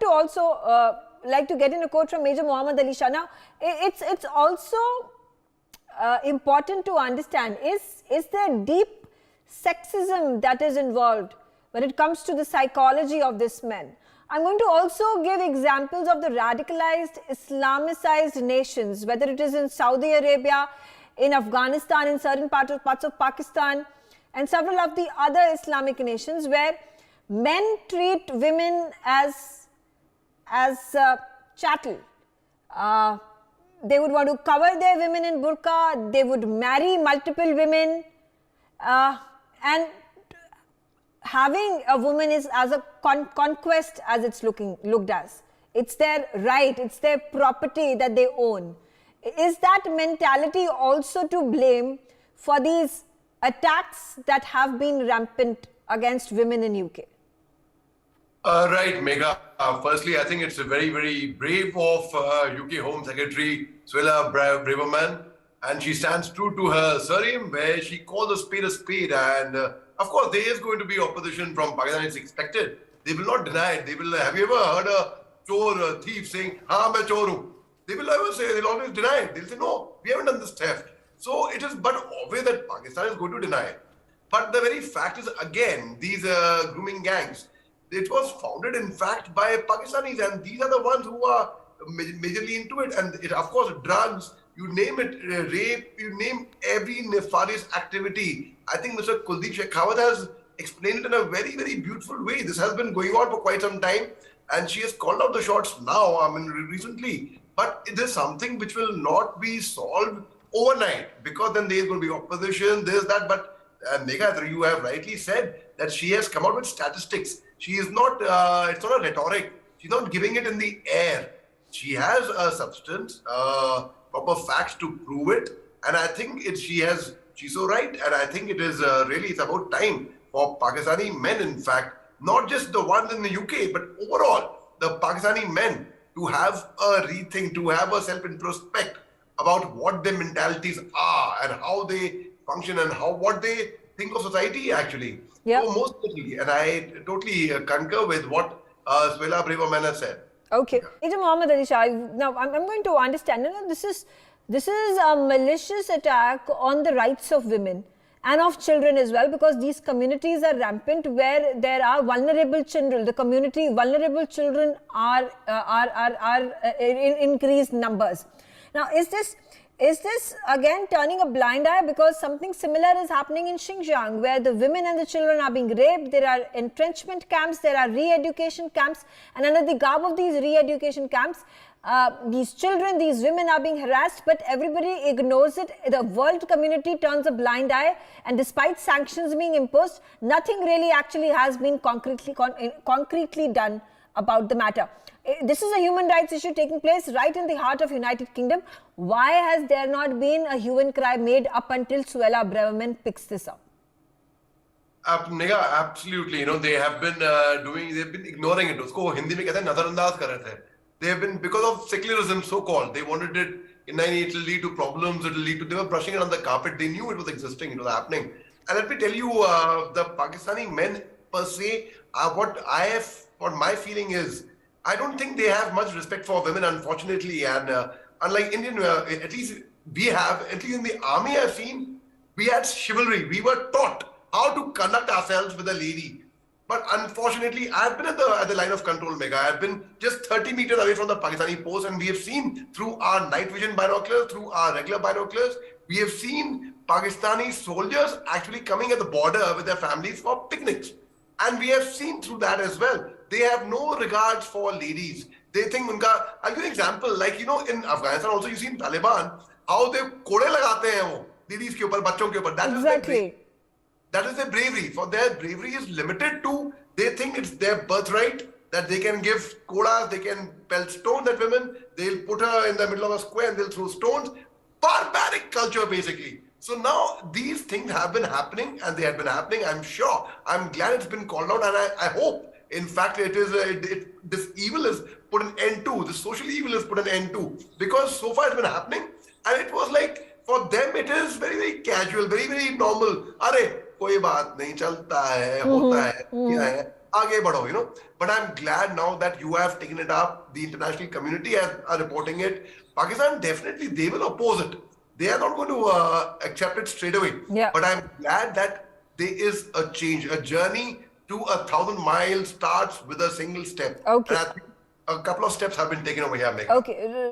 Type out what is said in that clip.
to also like to get in a quote from Major Mohammed Ali Shah. Now, it's also important to understand, is there deep sexism that is involved when it comes to the psychology of this men? I'm going to also give examples of the radicalized, Islamicized nations, whether it is in Saudi Arabia, in Afghanistan, in certain parts of Pakistan, and several of the other Islamic nations, where men treat women as chattel. They would want to cover their women in burqa, they would marry multiple women, and having a woman is as a conquest as it's looked as. It's their right, it's their property that they own. Is that mentality also to blame for these attacks that have been rampant against women in UK? Right, Megha. Firstly, I think it's a very, very brave of UK Home Secretary Suella Braverman, and she stands true to her surname, where she calls a spade, and of course, there is going to be opposition from Pakistan. It's expected. They will not deny it. They will. Have you ever heard a chor, a thief saying, "Haan, main chor hu"? They will never say. They'll always deny it. They'll say, "No, we haven't done this theft." So it is but obvious that Pakistan is going to deny it. But the very fact is, again, these grooming gangs, it was founded, in fact, by Pakistanis, and these are the ones who are majorly into it. And it, of course, drugs, you name it, rape, you name every nefarious activity. I think Mr. Kuldeep Shekhawat has explained it in a very, very beautiful way. This has been going on for quite some time, and she has called out the shots now, I mean, recently. But it is something which will not be solved overnight, because then there is going to be opposition, this, that. But Megha, you have rightly said that she has come out with statistics. She is not, it's not a rhetoric. She's not giving it in the air. She has a substance, proper facts to prove it. And I think she's so right. And I think it is really, it's about time for Pakistani men, in fact, not just the ones in the UK, but overall, the Pakistani men to have a rethink, to have a self-introspect about what their mentalities are and how they function and what they think of society, actually. Yep. So most certainly, and I totally concur with what Suella Braverman has said. Okay. Major Mohammed Ali Shah, now I'm going to understand, this is a malicious attack on the rights of women and of children as well, because these communities are rampant where there are vulnerable children. The community, vulnerable children are in increased numbers. Now, is this again turning a blind eye, because something similar is happening in Xinjiang, where the women and the children are being raped? There are entrenchment camps, there are re-education camps, and under the garb of these re-education camps, these children, these women are being harassed, but everybody ignores it. The world community turns a blind eye, and despite sanctions being imposed, nothing really actually has been concretely done about the matter. This is a human rights issue taking place right in the heart of United Kingdom. Why has there not been a hue and cry made up until Suella Braverman picks this up? Nega, absolutely. They have been they've been ignoring it. Usko Hindi mein kehte hain, nazarandaz kar rahe the. They have been, because of secularism, so-called, they wanted it, it will lead to problems, it will lead to, they were brushing it on the carpet. They knew it was existing, it was happening. And let me tell you, the Pakistani men per se, what my feeling is, I don't think they have much respect for women, unfortunately. And unlike Indian, at least we have, at least in the army I've seen, we had chivalry. We were taught how to conduct ourselves with a lady. But unfortunately, I've been at the line of control, Megha. I've been just 30 meters away from the Pakistani post, and we have seen through our night vision binoculars, through our regular binoculars, we have seen Pakistani soldiers actually coming at the border with their families for picnics. And we have seen through that as well. They have no regards for ladies. They think, I'll give you an example, like, in Afghanistan also, you see in Taliban, how they kode lagate hain wo, ladies ke upar, bachon ke upar. That is their bravery. For their bravery is limited to, they think it's their birthright, that they can give kodas, they can pelt stones at women, they'll put her in the middle of a square and they'll throw stones. Barbaric culture, basically. So now these things have been happening, and they have been happening, I'm sure. I'm glad it's been called out, and I hope, in fact, this evil is put an end to, this social evil is put an end to, because so far it's been happening, and it was like, for them it is very, very casual, very, very normal. Arey, koi baat nahi, chalta hai, hota hai, kya hai. Aage badho, you know. But I'm glad now that you have taken it up. The international community are reporting it. Pakistan, definitely, they will oppose it. They are not going to accept it straight away. Yeah. But I'm glad that there is a change. A journey to 1,000 miles starts with a single step. Okay. And I think a couple of steps have been taken over here, Megha. Okay.